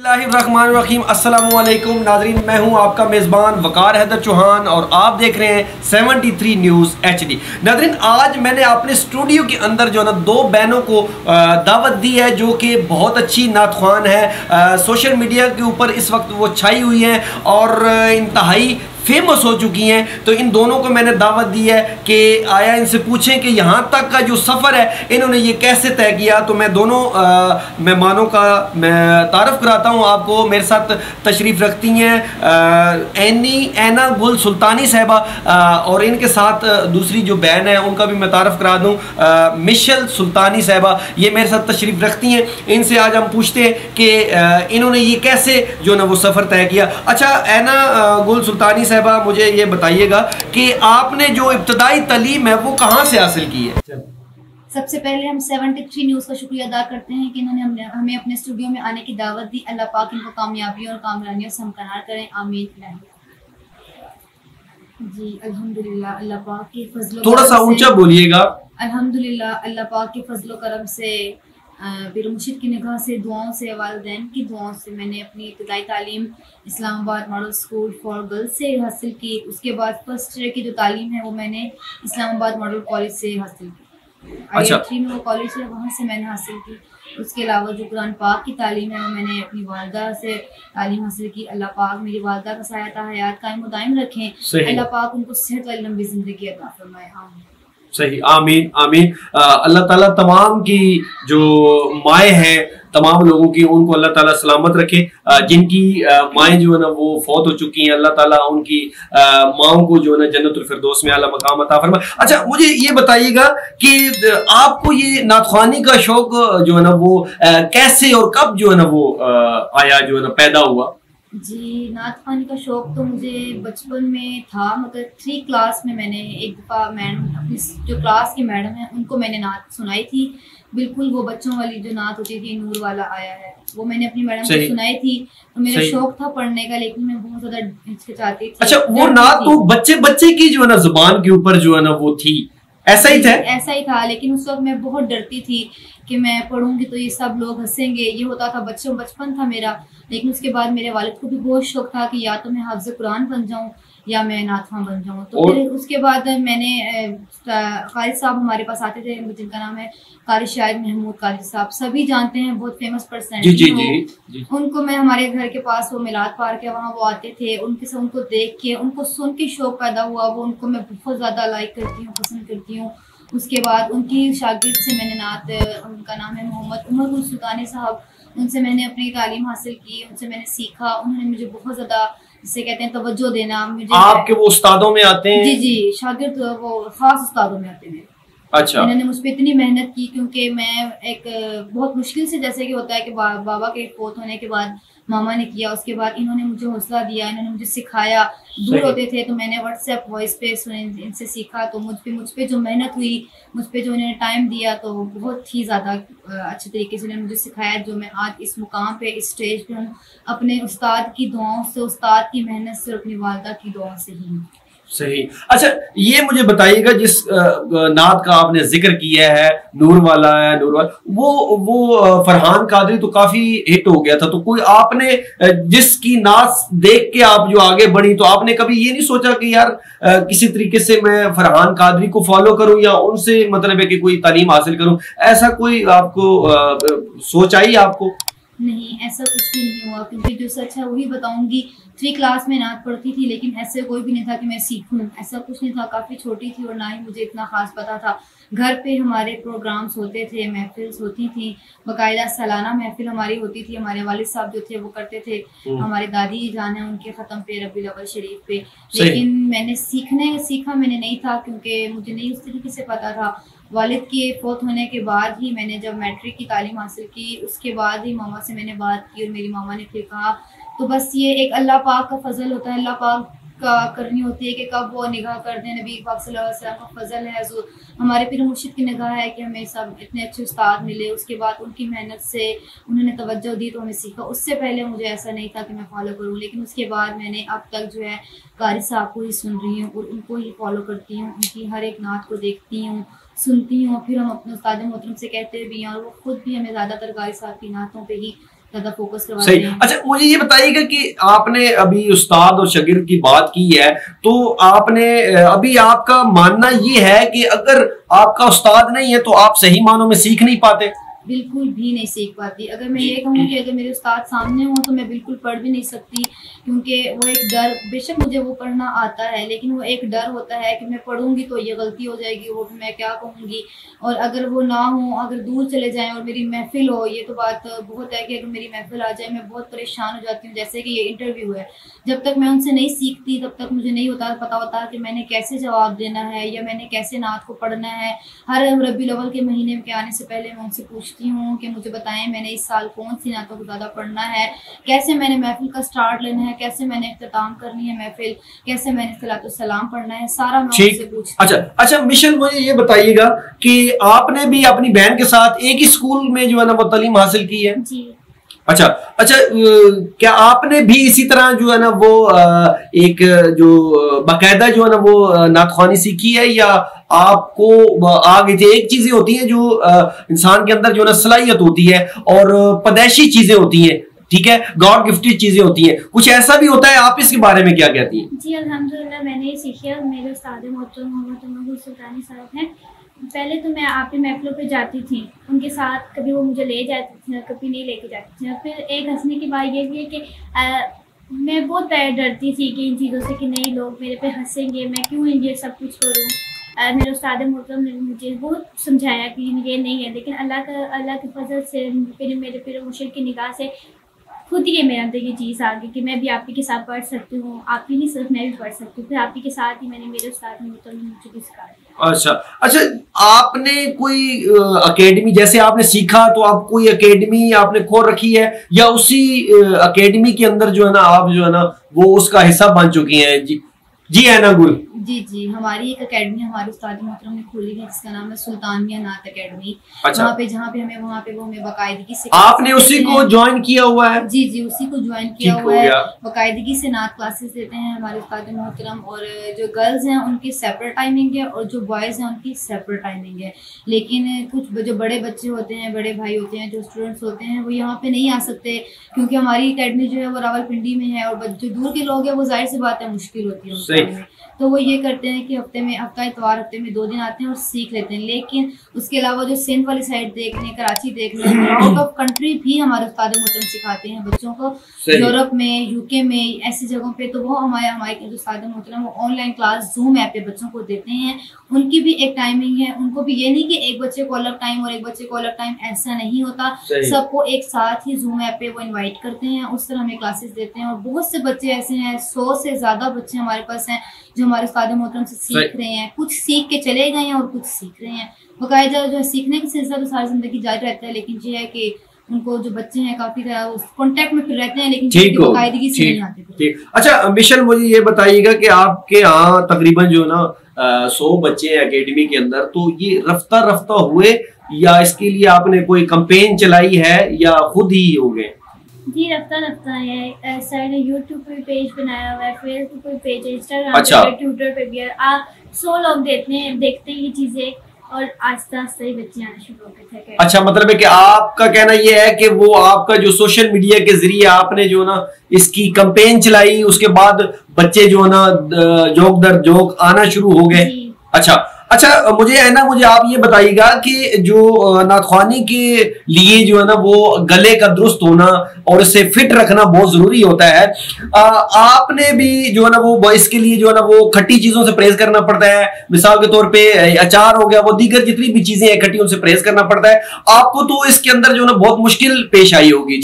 बिस्मिल्लाहिर्रहमानिर्रहीम। अस्सलामुअलैकुम नाज़रीन, मैं हूं आपका मेज़बान वकार हैदर चौहान और आप देख रहे हैं 73 न्यूज़ HD। नाज़रीन, आज मैंने अपने स्टूडियो के अंदर जो है ना दो बहनों को दावत दी है जो कि बहुत अच्छी नातख्वान है। सोशल मीडिया के ऊपर इस वक्त वो छाई हुई हैं और इंतहाई फेमस हो चुकी हैं। तो इन दोनों को मैंने दावत दी है कि आया इनसे पूछें कि यहाँ तक का जो सफ़र है इन्होंने ये कैसे तय किया। तो मैं दोनों मेहमानों का मैं तारफ़ कराता हूँ आपको। मेरे साथ तशरीफ़ रखती हैं ऐना गुल सुल्तानी साहिबा और इनके साथ दूसरी जो बहन है उनका भी मैं तारफ़ करा दूँ, मिशेल सुल्तानी साहिबा। ये मेरे साथ तशरीफ़ रखती हैं। इनसे आज हम पूछते हैं कि इन्होंने ये कैसे जो ना वो सफ़र तय किया। अच्छा ऐना गुल सुल्तानी साहिबा, मुझे ये बताइएगा कि आपने जो इब्तदाई तालीम है वो कहाँ से हासिल की है? सबसे पहले हम 73 न्यूज़ का शुक्रिया अदा करते हैं कि इन्होंने हमें अपने स्टूडियो में आने की दावत दी। अल्लाह पाक इनको कामयाबियों और कामरानियों से हमकनार करें, आमीन। जी अल्हम्दुलिल्लाह, अल्लाह पाक के फजल थोड़ा सा ऊंचा बोलिएगा। अल्हम्दुलिल्लाह, अल्लाह पाक के फजल करम से पीर मुर्शिद की निगाह से, दुआओं से, वालिदैन की दुआओं से मैंने अपनी इब्तदाई तालीम Islamabad model school for girls से हासिल की। उसके बाद फर्स्ट ईयर की जो तालीम है वो मैंने इस्लामाबाद मॉडल कॉलेज से हासिल की। अच्छा। IIT में वो कॉलेज है, वहाँ से मैंने हासिल की। उसके अलावा जो कुरान पाक की तालीम है वो मैंने अपनी वालदा से तालीम हासिल की। अल्लाह पाक मेरी वालदा का साया हयात कायम व दायम रखें। अल्लाह पाक उनको सेहत वाली लंबी जिंदगी अता फरमाए, आमीन। सही, आमीन आमीन। अल्लाह ताला तमाम की जो माएँ हैं, तमाम लोगों की, उनको अल्लाह ताला सलामत रखे। जिनकी माएँ जो है ना वो फौत हो चुकी हैं, अल्लाह ताला उनकी माओं को जो है ना जन्नतुल फिरदौस में आला मकाम अता फरमाए। अच्छा, मुझे ये बताइएगा कि आपको ये नातख्वानी का शौक जो है ना वो कैसे और कब जो है ना वो आया, जो है ना पैदा हुआ? जी, नात ख़्वानी का शौक़ तो मुझे बचपन में था, मगर 3 क्लास में मैंने एक दफ़ा मैडम, अपनी जो क्लास की मैडम है उनको मैंने नात सुनाई थी। बिल्कुल वो बच्चों वाली जो नात होती थी, नूर वाला आया है, वो मैंने अपनी मैडम को सुनाई थी। तो मेरा शौक था पढ़ने का, लेकिन मैं बहुत ज़्यादा हिचकिचाती थी। अच्छा, वो नात तो बच्चे की जो है ना जुबान के ऊपर जो है ना वो थी, ऐसा ही था? ऐसा ही था, लेकिन उस वक्त मैं बहुत डरती थी कि मैं पढ़ूंगी तो ये सब लोग हंसेंगे। ये होता था, बचपन था मेरा। लेकिन उसके बाद मेरे वालिद को भी बहुत शौक था कि या तो मैं हाफ़िज़ कुरान बन जाऊं या मैं नातख़्वां बन जाऊं। तो फिर उसके बाद मैंने क़ारी साहब हमारे पास आते थे, जिनका नाम है क़ारी शाहिद महमूद क़ारी साहब, सभी जानते हैं, बहुत फेमस पर्सनैलिटी। उनको मैं, हमारे घर के पास वो मिलाद पार्क है, वहाँ वो आते थे। उनको देख के, उनको सुन के शौक पैदा हुआ। वो उनको मैं बहुत ज़्यादा लाइक करती हूँ, पसंद करती हूँ। उसके बाद उनकी शागिर्द से मैंने नात, उनका नाम है मोहम्मद उमर गुल सुल्तानी साहब, उनसे मैंने अपनी तालीम हासिल की, उनसे मैंने सीखा। उन्होंने मुझे बहुत ज़्यादा, जिसे कहते हैं, तवज्जो देना। मुझे आपके वो उस्तादों में आते हैं? जी, शागिर्द वो ख़ास उस्तादों में आते हैं। अच्छा। इन्होंने मुझ पर इतनी मेहनत की, क्योंकि मैं एक बहुत मुश्किल से, जैसे कि होता है कि बाबा के फोत होने के बाद मामा ने किया, उसके बाद इन्होंने मुझे हौसला दिया, इन्होंने मुझे सिखाया। दूर होते थे तो मैंने व्हाट्सएप वॉइस पे इनसे सीखा। तो मुझ पे जो मेहनत हुई, मुझ पे जो इन्होंने टाइम दिया, तो बहुत ही ज़्यादा अच्छे तरीके से इन्होंने मुझे सिखाया। जो मैं आज इस मुकाम पे, इस स्टेज पे हूँ, अपने उस्ताद की दुआओं से, उस्ताद की मेहनत से, अपनी वालदा की दुआ से ही। सही। अच्छा, ये मुझे बताइएगा, जिस नात का आपने जिक्र किया है, नूर वाला है, नूर वाला, वो फरहान कादरी तो काफी हिट हो गया था। तो कोई आपने जिसकी नात देख के आप जो आगे बढ़ी, तो आपने कभी ये नहीं सोचा कि यार किसी तरीके से मैं फरहान कादरी को फॉलो करूं या उनसे मतलब है कि कोई तालीम हासिल करूं? ऐसा कोई आपको सोच आई आपको? नहीं, ऐसा कुछ भी नहीं हुआ, क्योंकि जो सच है वही बताऊंगी। 3 क्लास में नात पढ़ती थी, लेकिन ऐसे कोई भी नहीं था कि मैं सीखूं, ऐसा कुछ नहीं था। काफ़ी छोटी थी और ना ही मुझे इतना ख़ास पता था। घर पे हमारे प्रोग्राम्स होते थे, महफिल्स होती थी, बाकायदा सालाना महफिल हमारी होती थी। हमारे वालिद साहब जो थे वो करते थे, हमारे दादी जान है उनके ख़त्म पे, रबीउल अव्वल शरीफ पे। लेकिन मैंने सीखा मैंने नहीं था, क्योंकि मुझे नहीं उस तरीके से पता था। वालिद के फोत होने के बाद ही मैंने जब मैट्रिक की तालीम हासिल की, उसके बाद ही मामा से मैंने बात की और मेरी मामा ने फिर कहा। तो बस ये एक अल्लाह पाक का फजल होता है, अल्लाह पाक का करनी होती है कि कब वो निगाह कर दें। नबी पाक सल्लल्लाहु अलैहि वसल्लम का फजल है, जो हमारे पीर मुर्शिद की निगाह है कि हमें सब इतने अच्छे उस्ताद मिले। उसके बाद उनकी मेहनत से उन्होंने तवज्जो दी तो हमें सीखा। उससे पहले मुझे ऐसा नहीं था कि मैं फॉलो करूँ, लेकिन उसके बाद मैंने अब तक जो है क़ारी साहब को ही सुन रही हूँ और उनको ही फॉलो करती हूँ। उनकी हर एक नात को देखती हूँ, सुनती हूँ। फिर हम अपने उस्ताद मोहतरम से कहते भी हैं, और वो खुद भी हमें ज़्यादातर क़ारी साहब की नातों पे ही ज्यादा फोकस करवाते हैं। अच्छा, मुझे ये बताइएगा कि आपने अभी उस्ताद और शागिर्द की बात की है, तो आपने अभी आपका मानना ये है कि अगर आपका उस्ताद नहीं है तो आप सही मानों में सीख नहीं पाते? बिल्कुल भी नहीं सीख पाती। अगर मैं ये कहूँ कि अगर मेरे उस्ताद सामने हो तो मैं बिल्कुल पढ़ भी नहीं सकती, क्योंकि वो एक डर, बेशक मुझे वो पढ़ना आता है लेकिन वो एक डर होता है कि मैं पढ़ूंगी तो ये गलती हो जाएगी, वो मैं क्या कहूँगी। और अगर वो ना हो, अगर दूर चले जाएं और मेरी महफिल हो, ये तो बात बहुत है कि अगर मेरी महफिल आ जाए मैं बहुत परेशान हो जाती हूँ। जैसे कि ये इंटरव्यू है, जब तक मैं उनसे नहीं सीखती तब तक मुझे नहीं पता होता कि मैंने कैसे जवाब देना है या मैंने कैसे नात को पढ़ना है। हर रबीउल अव्वल के महीने के आने से पहले मैं उनसे पूछती हूँ कि मुझे बताएं मैंने इस साल कौन सी नातों को ज़्यादा पढ़ना है, कैसे मैंने महफिल का स्टार्ट लेना है, कैसे मैंने इख्तिताम करनी है महफिल, कैसे मैंने सलातो सलाम पढ़ना है, सारा मैं उनसे पूछती हूँ। अच्छा मिशेल, मुझे ये बताइएगा कि आपने भी अपनी बहन के साथ एक ही स्कूल में जो है ना वो तालीम हासिल की है? जी। अच्छा, क्या आपने भी इसी तरह जो है ना वो एक जो बाकायदा जो है ना वो नातख्वानी सीखी है, या आपको आगे थे? एक चीजें होती हैं जो इंसान के अंदर जो है ना सलाहियत होती है, और पैदाइशी चीजें होती हैं, ठीक है, गॉड गिफ्टेड चीजें होती हैं, कुछ ऐसा भी होता है। आप इसके बारे में क्या कहती हैं? जी अल्हम्दुलिल्लाह, मैंने सीखी है। मेरे उस्ताद मोहतरम मोहम्मद सुल्तानी साहब हैं। पहले तो मैं आप ही महफिलों पे जाती थी उनके साथ, कभी वो मुझे ले जाती थी कभी नहीं लेके जाती थी। फिर एक हंसने की बात ये भी है कि मैं बहुत डरती थी कि इन चीज़ों से कि नहीं लोग मेरे पे हंसेंगे, मैं क्यों ये सब कुछ करूँ। मेरे उस्ताद मोहतरम ने मुझे बहुत समझाया कि ये नहीं है, लेकिन अल्लाह के फजल से मेरे पीर मुर्शिद की निगाह से खुद ही मेरे अंदर ये चीज़ आ गई कि मैं भी आप ही के साथ पढ़ सकती हूँ, आप ही नहीं सिर्फ मैं भी पढ़ सकती हूँ। फिर आप ही के साथ ही मैंने मेरे उस्ताद मोहतरम ने मुझे भी सिखाया। अच्छा, आपने कोई एकेडमी, जैसे आपने सीखा तो आप कोई एकेडमी आपने खोल रखी है, या उसी एकेडमी के अंदर जो है ना आप जो है ना वो उसका हिस्सा बन चुकी हैं? जी है ना गुल? जी, हमारी एक एकेडमी हमारे उस्ताद मोहतरम ने खोली है जिसका नाम है सुल्तानिया नात एकेडमी। अच्छा। जहाँ पे हमें वहाँ पे वो हमें बाकायदगी से, आपने उसी को ज्वाइन किया हुआ है? जी उसी को ज्वाइन किया हुआ है। बाकायदगी से नात क्लासेस देते हैं हमारे उस्ताद मोहतरम, और जो गर्ल्स हैं उनकी सेपरेट टाइमिंग है और जो बॉयज़ हैं उनकी सेपरेट टाइमिंग है। लेकिन कुछ जो बड़े बच्चे होते हैं, बड़े भाई होते हैं, जो स्टूडेंट्स होते हैं, वो यहाँ पे नहीं आ सकते क्योंकि हमारी एकेडमी जो है वो रावलपिंडी में है, और जो दूर के लोग हैं वो जाहिर सी बात है मुश्किल होती है। तो वो ये करते हैं कि हफ्ता इतवार हफ्ते में 2 दिन आते हैं और सीख लेते हैं। लेकिन उसके अलावा जो सिंध वाली साइड देखने, कराची देखने, आउट ऑफ कंट्री भी हमारे उस्ताद मोहतरम सिखाते हैं बच्चों को, यूरोप में, यूके में, ऐसी जगहों पे। तो वो हमारे उस्ताद मोहतरम वो ऑनलाइन क्लास जूम ऐप पे बच्चों को देते हैं। उनकी भी एक टाइमिंग है, उनको भी ये नहीं कि एक बच्चे को अलग टाइम और एक बच्चे को अलग टाइम, ऐसा नहीं होता। सबको एक साथ ही जूम ऐप पे वो इन्वाइट करते हैं, उस तरह हमें क्लासेस देते हैं। और बहुत से बच्चे ऐसे हैं, 100 से ज़्यादा बच्चे हमारे पास हैं जो हमारे उस्ताद मोहतरम से सीख रहे हैं। कुछ सीख के चले गए हैं और कुछ सीख रहे हैं। बकायदा जो है सीखने का सिलसिला तो सारी जिंदगी जारी रहता है, लेकिन ये है कि उनको जो बच्चे हैं काफी कांटेक्ट में फिर रहते हैं, लेकिन बाकायदगी से नहीं आते। अच्छा मिशेल, मुझे ये बताइएगा कि आपके यहाँ तकरीबन जो ना 100 बच्चे हैं एकेडमी के अंदर, तो ये रफ्ता रफ्ता हुए या इसके लिए आपने कोई कैंपेन चलाई है या खुद ही हो गए? जी रफ्ता है। सर ने यूट्यूब पे पेज बनाया हुआ है, फेसबुक पे पेज है, इंस्टाग्राम पे, ट्विटर पे भी है। 100 लोग देखते हैं ये चीजें, और आस्ते आस्ते ही बच्चे आना शुरू हो गए थे। अच्छा, मतलब है कि आपका कहना यह है कि वो आपका जो सोशल मीडिया के जरिए आपने जो ना इसकी कैंपेन चलाई, उसके बाद बच्चे जो है ना जोक दर जोक आना शुरू हो गए। अच्छा, मुझे आप ये बताइएगा कि जो नातख्वानी के लिए जो है ना वो गले का दुरुस्त होना और इसे फिट रखना बहुत जरूरी होता है। आपने भी जो है ना वो इसके लिए जो है ना वो खट्टी चीजों से परहेज करना पड़ता है। मिसाल के तौर पे अचार हो गया, वो दीगर जितनी भी चीजें हैं खट्टी, उनसे परहेज करना पड़ता है। आपको तो इसके अंदर जो है ना बहुत मुश्किल पेश आई होगी।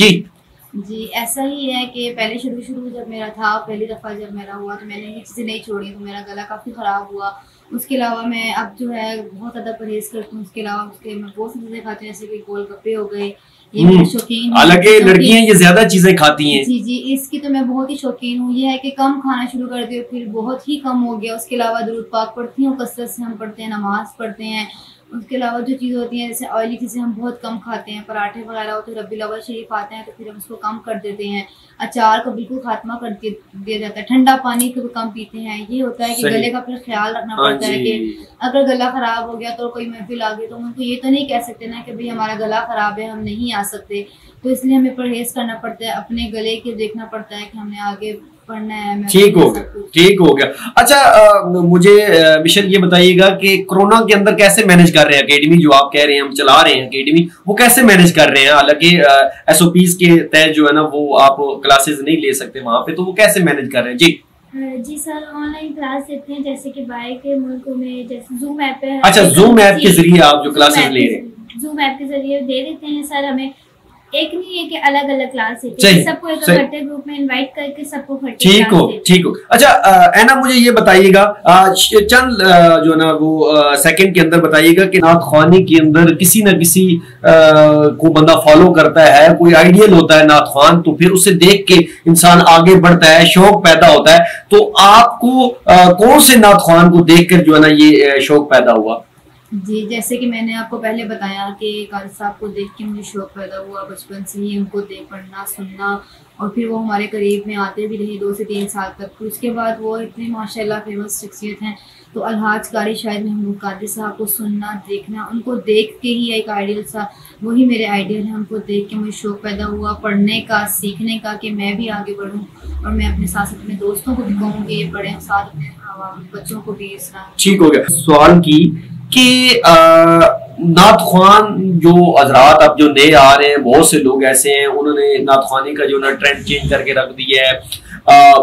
जी ऐसा ही है कि पहले शुरू जब मेरा था, पहली दफ़ा जब मेरा हुआ तो मैंने ये चीज़ें नहीं छोड़ी, तो मेरा गला काफ़ी ख़राब हुआ। उसके अलावा मैं अब जो है बहुत ज़्यादा परहेज़ करती हूँ। उसके अलावा मैं बहुत सी चीज़ें खाती हूँ, जैसे कि गोलगप्पे हो गए, ये मेरे शौकीन। हालांकि लड़कियां ये ज्यादा चीजें खाती हैं। जी इसकी तो मैं बहुत ही शौकीन हूँ। ये है कि कम खाना शुरू कर दिया, फिर बहुत ही कम हो गया। उसके अलावा दुरूद पाक पढ़ती हूँ, कसरत से हम पढ़ते हैं, नमाज पढ़ते हैं, उसके अलावा जो चीज़ होती हैं जैसे ऑयली चीज़ें हम बहुत कम खाते हैं, पराठे वगैरह होते हैं, रबी अव्वल शरीफ आते हैं तो फिर हम उसको कम कर देते हैं, अचार का बिल्कुल खात्मा कर दिया जाता है, ठंडा पानी को कम पीते हैं। ये होता है कि गले का फिर ख्याल रखना पड़ता है कि अगर गला ख़राब हो गया तो कोई महफिल आ गई तो उनको ये तो नहीं कह सकते ना कि भाई हमारा गला ख़राब है हम नहीं आ सकते, तो इसलिए हमें परहेज़ करना पड़ता है, अपने गले के देखना पड़ता है कि हमने आगे पढ़ना है। ठीक हो गया, ठीक हो गया। अच्छा मुझे मिशन ये बताइएगा कि कोरोना के अंदर कैसे मैनेज कर रहे हैं एकेडमी, जो आप कह रहे हैं हम चला रहे हैं एकेडमी, वो कैसे मैनेज कर रहे हैं? हालांकि SOPs के तहत जो है ना वो आप क्लासेस नहीं ले सकते वहां पे, तो वो कैसे मैनेज कर रहे हैं? जी सर, ऑनलाइन क्लास देते हैं, जैसे कि बाहर के मुल्कों में जैसे जूम ऐप है। अच्छा, जूम ऐप के जरिए आप जो क्लासेस ले रहे हैं? जूम ऐप के जरिए दे देते हैं सर, हमें एक नहीं है कि अलग अलग क्लास है, सबको एक इकट्ठे ग्रुप में इनवाइट करके सबको इकट्ठे। ठीक हो, ठीक हो। अच्छा ऐना मुझे ये बताइएगा चंद जो ना वो सेकंड के अंदर बताइएगा कि नात ख्वानी के अंदर किसी न किसी को बंदा फॉलो करता है, कोई आइडियल होता है नात ख्वान, तो फिर उसे देख के इंसान आगे बढ़ता है, शौक पैदा होता है। तो आपको कौन से नात ख्वान को देख कर जो है ना ये शौक पैदा हुआ? जी, जैसे कि मैंने आपको पहले बताया कि कारी साहब को देख के मुझे शौक पैदा हुआ, बचपन से ही उनको देख पढ़ना सुनना, और फिर वो हमारे करीब में आते भी रहे 2 से 3 साल तक। फिर उसके बाद वो इतने माशाल्लाह फेमस शख्सियत हैं, तो अलहाज कारी शायद महमूद कादरी साहब को सुनना देखना, उनको देख के ही एक आइडियल सा, वही मेरे आइडियल है। उनको देख के मुझे शौक पैदा हुआ पढ़ने का, सीखने का, कि मैं भी आगे बढ़ूँ और मैं अपने साथ अपने दोस्तों को भी कहूँ कि ये पढ़ें, साथ अपने बच्चों को भी इस तरह। ठीक हो गया। सवाल की कि नात ख्वान जो हजरात अब जो नए आ रहे हैं, बहुत से लोग ऐसे हैं उन्होंने नात ख्वानी का जो ना ट्रेंड चेंज करके रख दिया है,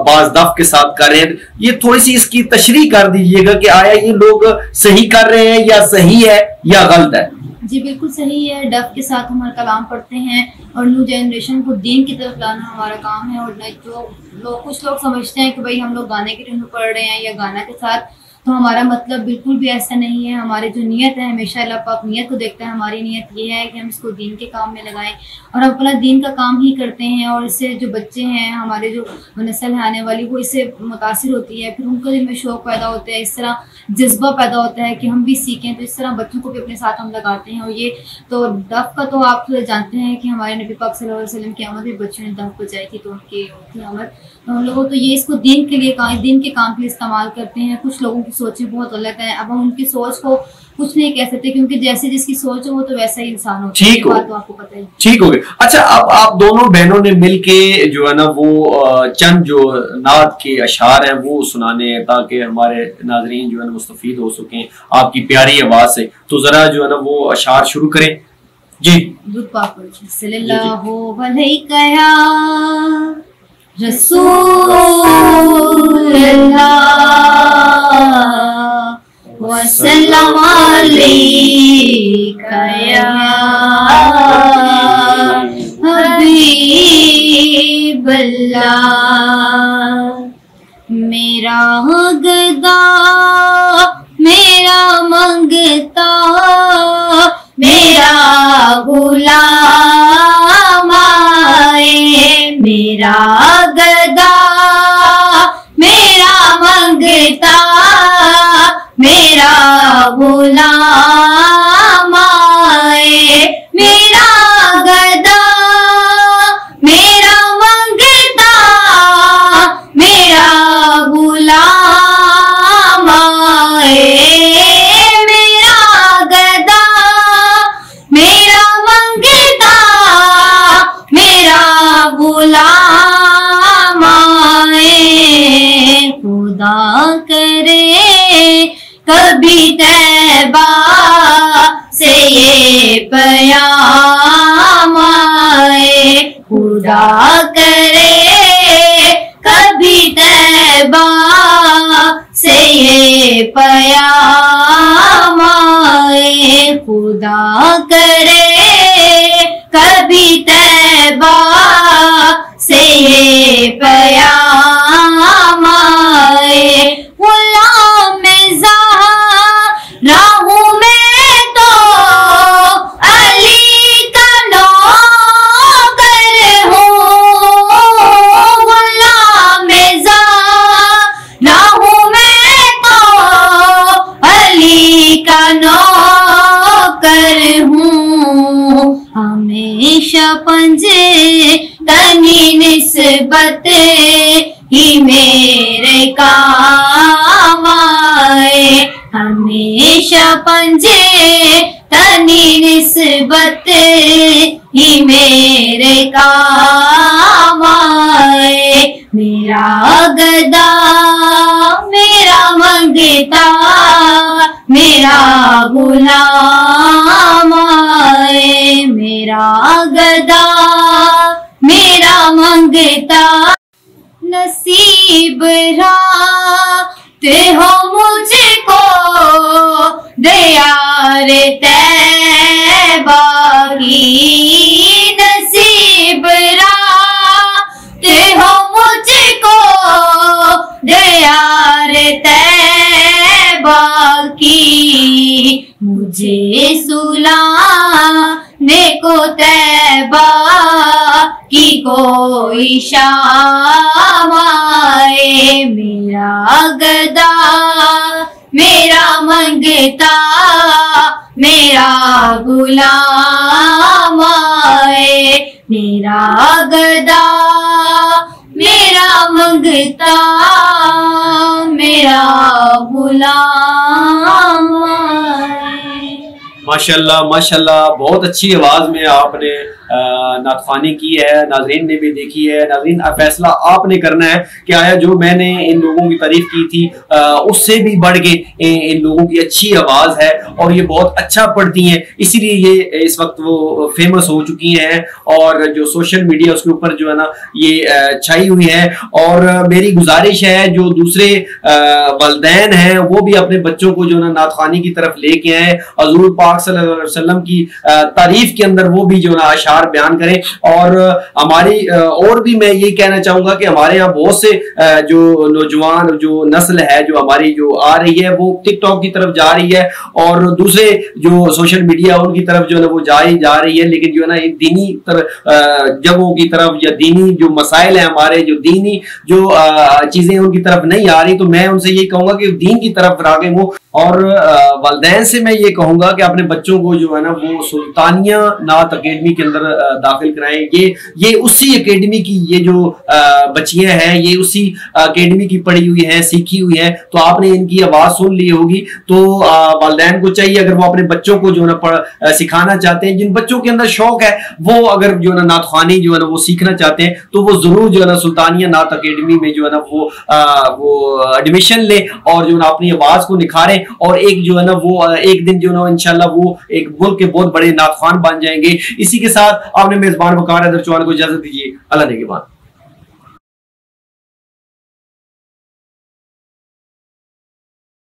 बाज दफ के साथ कर रहे हैं। ये थोड़ी सी इसकी तशरीह कर दीजिएगा कि आया ये लोग सही कर रहे हैं या सही है या गलत है? जी बिल्कुल सही है, डफ के साथ हमारा कलाम पढ़ते हैं और न्यू जनरेशन को दीन की तरफ लाना हमारा काम है। और जो लोग कुछ लोग समझते हैं कि भाई हम लोग गाने के ट्यून पढ़ रहे हैं या गाना के साथ, तो हमारा मतलब बिल्कुल भी ऐसा नहीं है। हमारी जो नीयत है, हमेशा अल्लाह पाक नीयत को देखता है। हमारी नीयत ये है कि हम इसको दीन के काम में लगाएं और हम अपना दीन का काम ही करते हैं, और इससे जो बच्चे हैं, हमारे जो नस्ल है आने वाली, वो इससे मुतासिर होती है। फिर उनको दिल में शौक़ पैदा होता है, इस तरह जज्बा पैदा होता है कि हम भी सीखें, तो इस तरह बच्चों को भी अपने साथ हम लगाते हैं। और ये तो दफ का तो आप जानते हैं कि हमारे नबी पाक सल्लल्लाहु अलैहि वसल्लम की आमद भी बच्चों ने दफ बजाई थी, तो उनकी थी आमद। तो हम लोगों तो ये इसको दीन के लिए, दीन के काम के लिए इस्तेमाल करते हैं। कुछ लोगों की सोचें बहुत गलत है, अब हम उनकी सोच को कुछ नहीं कह सकते, क्योंकि जैसे जिसकी सोच हो वो तो वैसा ही इंसान होता है। ठीक हो, तो आपको पता है। ठीक हो गया। अच्छा, अब आप दोनों बहनों ने मिलके जो है ना वो चंद जो नात के अशार हैं वो सुनाने हैं, ताकि हमारे नाजरीन जो है ना मुस्तफीद हो सकें आपकी प्यारी आवाज से। तो जरा जो है ना वो अशार शुरू करें जी। सल्लल्लाहु अलैहि रसूलल्लाह वसल्लम अलैका या हबीबल्लाह। मेरा गदा मेरा मंगता मेरा गुलाम आए, मेरा गदा मेरा मंगता मेरा गुलाम आए, मेरा गदा मेरा मंगता मेरा गुलाम आए, मेरा गदा मेरा मंगता मेरा गुलाम आए। खुदा करे कभी तैबा से ये पयाम आए, खुदा करे कभी तैबा से ये पयाम आए, खुदा करे कभी तैबा से ये पयाम आए। गुलाम ज़हरा हूँ मैं तो अली का नौकर हूँ, गुलाम ज़हरा हूँ मैं तो अली का नौकर निस्बत ही मेरे काम आए, हमेशा पंजे तनी निस्बत ही मेरे काम आए। मेरा गदा मेरा मंगता मेरा गुलाम आए, मेरा गदा मेरा मंगता। नसीब रात हो मुझको दयार तैबा की, नसीब रात हो मुझको दयार तैबा की, मुझे सुलाने को तैबा की कोई शाम आए। मेरा गदा मेरा मंगता मेरा गुलाम आए, मेरा गदा मेरा मंगता मेरा गुलाम आए। माशाल्लाह माशाल्लाह, बहुत अच्छी आवाज में आपने नातखानी की है, नाजरीन ने भी देखी है। नाजरीन फैसला आपने करना है कि आया जो मैंने इन लोगों की तारीफ की थी उससे भी बढ़ के इन लोगों की अच्छी आवाज है और ये बहुत अच्छा पढ़ती हैं, इसीलिए ये इस वक्त वो फेमस हो चुकी हैं और जो सोशल मीडिया उसके ऊपर जो है ना ये छाई हुई है। और मेरी गुजारिश है जो दूसरे वालिदैन हैं वो भी अपने बच्चों को जो है ना नातखानी की तरफ लेके आए, हजूर पाक सल्लल्लाहु अलैहि वसल्लम की तारीफ के अंदर वो भी जो है ना बयान करें। और हमारी और भी मैं ये कहना चाहूंगा कि हमारे यहाँ बहुत से जो नौजवान जो नस्ल है जो हमारी जो आ रही है वो टिकटॉक की तरफ जा रही है और दूसरे जो सोशल मीडिया उनकी तरफ जो है ना वो जा रही है, लेकिन जो है ना दीनी जगहों की तरफ या दीनी जो मसाइल है हमारे जो दीनी जो चीजें उनकी तरफ नहीं आ रही, तो मैं उनसे ये कहूंगा कि दीन की तरफ राग़िब हो। और वालिदैन से मैं ये कहूंगा कि अपने बच्चों को जो है ना वो सुल्तानिया नात अकेडमी के अंदर दाखिल कराएं। ये उसी एकेडमी की ये जो बच्चियां हैं ये उसी एकेडमी की पढ़ी हुई हैं, सीखी हुई हैं, तो आपने इनकी आवाज सुन ली होगी। तो वालिदैन को चाहिए अगर वो अपने बच्चों को जो है ना सिखाना चाहते हैं, जिन बच्चों के अंदर शौक है वो अगर जो है ना नातखानी जो है ना वो सीखना चाहते हैं तो वो जरूर जो है ना सुल्तानिया नात अकेडमी में जो है ना वो एडमिशन ले और जो है ना अपनी आवाज को निखारें और एक जो है ना वो एक दिन जो है ना इंशाल्लाह वो एक मुल्क के बहुत बड़े नातखान बन जाएंगे। इसी के साथ आपने मेजबान वकार हैदर चौहान को इजाजत दीजिए। अल्लाह ने के बाद।